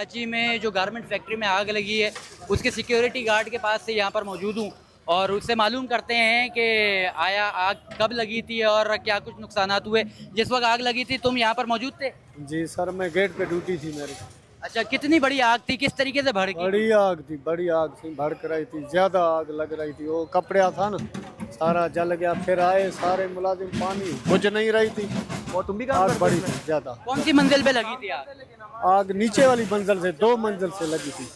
कराची में जो garment factory में आग लगी है उसके सिक्योरिटी गार्ड के पास से यहाँ पर मौजूद हूँ और उससे मालूम करते हैं कि आया आग कब लगी थी और क्या कुछ नुकसानात हुए। जिस वक्त आग लगी थी तुम यहाँ पर मौजूद थे? जी सर, मैं गेट पे ड्यूटी थी मेरी। अच्छा, कितनी बड़ी आग थी, किस तरीके से भड़की? बड़ी आग थी, भड़क रही थी, ज्यादा आग लग रही थी। वो कपड़ा था ना, सारा जल गया। फिर आए सारे मुलाजिम, पानी बुझ नहीं रही थी और तुम भी काम आग करते बड़ी हो थी ज्यादा। कौन सी मंजिल पे लगी थी आग? आग नीचे वाली मंजिल से, 2 मंजिल से लगी थी।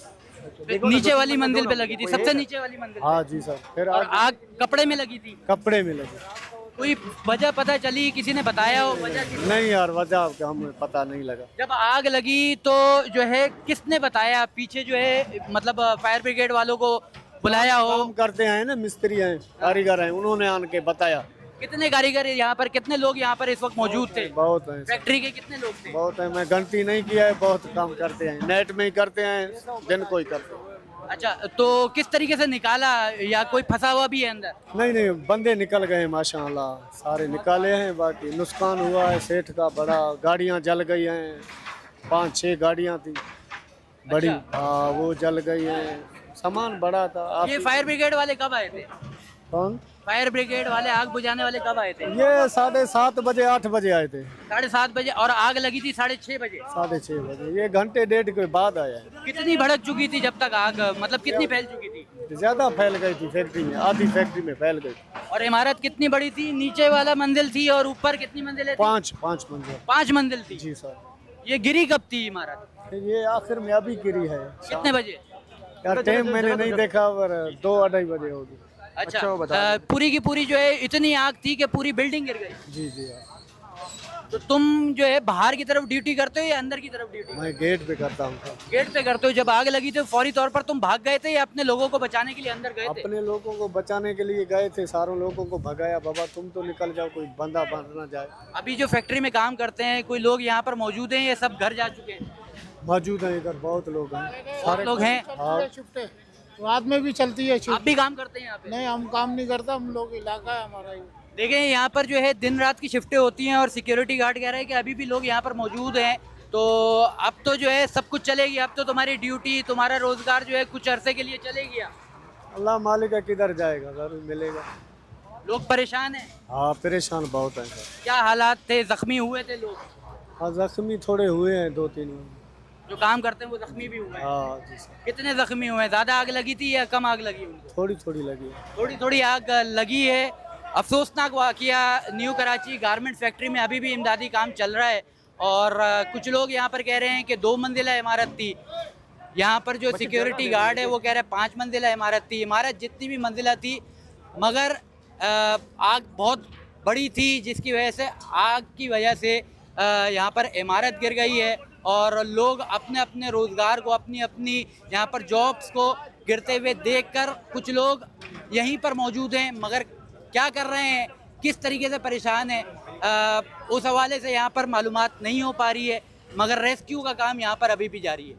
नीचे वाली मंजिल पे लगी थी, सबसे नीचे वाली मंजिल पे। हाँ जी सर। फिर और आग कपड़े में लगी थी? कपड़े में लगी। कोई वजह पता चली, किसी ने बताया हो वजह नहीं यार, वजह का हमें पता नहीं लगा। जब आग लगी तो जो है किसने बताया? पीछे जो है मतलब फायर ब्रिगेड वालों को बुलाया हो? काम करते हैं ना, मिस्त्री हैं, कारीगर हैं, उन्होंने आन के बताया। कितने कारीगर यहाँ पर, कितने लोग यहाँ पर इस वक्त मौजूद थे? बहुत हैं, फैक्ट्री के कितने लोग थे? बहुत है। मैं गिनती नहीं किया है, बहुत काम करते हैं, नेट में ही करते हैं, दिन को ही करते हैं। अच्छा, तो किस तरीके से निकाला या कोई फंसा हुआ भी है अंदर? नहीं, बंदे निकल गए हैं माशाल्लाह, सारे निकाले हैं। बाकी नुकसान हुआ है सेठ का बड़ा, गाड़ियां जल गई हैं, 5-6 गाड़ियां थी बड़ी। अच्छा। हाँ, वो जल गई हैं। सामान बड़ा था। ये फायर ब्रिगेड वाले कब आए थे? कौन? फायर ब्रिगेड वाले, आग बुझाने वाले कब आए थे? ये 7:30 बजे 8 बजे आए थे। 7:30 बजे और आग लगी थी 6:30 बजे। 6:30 बजे, ये घंटे डेढ़ के बाद आया है। कितनी भड़क चुकी थी जब तक आग, मतलब कितनी फैल चुकी थी? ज्यादा फैल गई थी फैक्ट्री में, आधी फैक्ट्री में फैल गई। और इमारत कितनी बड़ी थी? नीचे वाला मंजिल थी और ऊपर कितनी मंजिलें थी? 5 मंजिल। 5 मंजिल थी। जी सर। ये गिरी कब थी इमारत? ये आखिर में अभी गिरी है। कितने बजे? यार टाइम मैंने नहीं देखा, पर 2-2:30 बजे होगी। अच्छा, वो बता पूरी की पूरी जो है इतनी आग थी कि पूरी बिल्डिंग गिर गई। जी जी यार। तो तुम जो है बाहर की तरफ ड्यूटी करते हो या अंदर की तरफ ड्यूटी? मैं गेट पे करता हूँ। गेट पे करते हो। जब आग लगी तो फौरी तौर पर तुम भाग गए थे या अपने लोगों को बचाने के लिए अंदर गए थे? अपने लोगों को बचाने के लिए गए थे, सारों लोगों को भगाया। बाबा तुम तो निकल जाओ, कोई बंदा बन ना जाए। अभी जो फैक्ट्री में काम करते हैं कोई लोग यहाँ पर मौजूद हैं या सब घर जा चुके हैं? मौजूद हैं इधर, बहुत लोग हैं। बहुत लोग हैं। हाँ। शिफ्ट है, रात में भी चलती है आप शिफ्ट। भी काम करते हैं यहाँ पे? नहीं, हम काम नहीं करता, हम लोग इलाका है हमारा ये। देखें, यहाँ पर जो है दिन रात की शिफ्टें होती हैं और सिक्योरिटी गार्ड कह रहे हैं कि अभी भी लोग यहाँ पर मौजूद हैं। तो अब तो जो है सब कुछ चलेगी, अब तो तुम्हारी ड्यूटी, तुम्हारा रोजगार जो है कुछ अरसे के लिए चलेगी। अल्लाह मालिक है, किधर जाएगा, जरूर मिलेगा। लोग परेशान हैं? हाँ, परेशान बहुत हैं सर। क्या हालात थे? जख्मी हुए थे लोग? हाँ, जख्मी थोड़े हुए हैं, 2-3। जो काम करते हैं वो जख्मी भी हुए हैं? हाँ जी सर। कितने जख्मी हुए हैं? ज्यादा आग लगी थी या कम आग लगी उनको? थोड़ी थोड़ी लगी। थोड़ी थोड़ी आग लगी है। अफसोसनाक वाकया न्यू कराची गारमेंट फैक्ट्री में अभी भी इमदादी काम चल रहा है और कुछ लोग यहाँ पर कह रहे हैं कि 2 मंजिला इमारत थी। यहाँ पर जो सिक्योरिटी गार्ड है वो कह रहे हैं 5 मंजिला इमारत थी। इमारत जितनी भी मंजिला थी, मगर आग बहुत बड़ी थी जिसकी वजह से आग की वजह से यहाँ पर इमारत गिर गई है और लोग अपने अपने रोज़गार को, अपनी अपनी यहाँ पर जॉब्स को गिरते हुए देखकर कुछ लोग यहीं पर मौजूद हैं, मगर क्या कर रहे हैं, किस तरीके से परेशान हैं, उस हवाले से यहाँ पर मालूमात नहीं हो पा रही है। मगर रेस्क्यू का काम यहाँ पर अभी भी जारी है।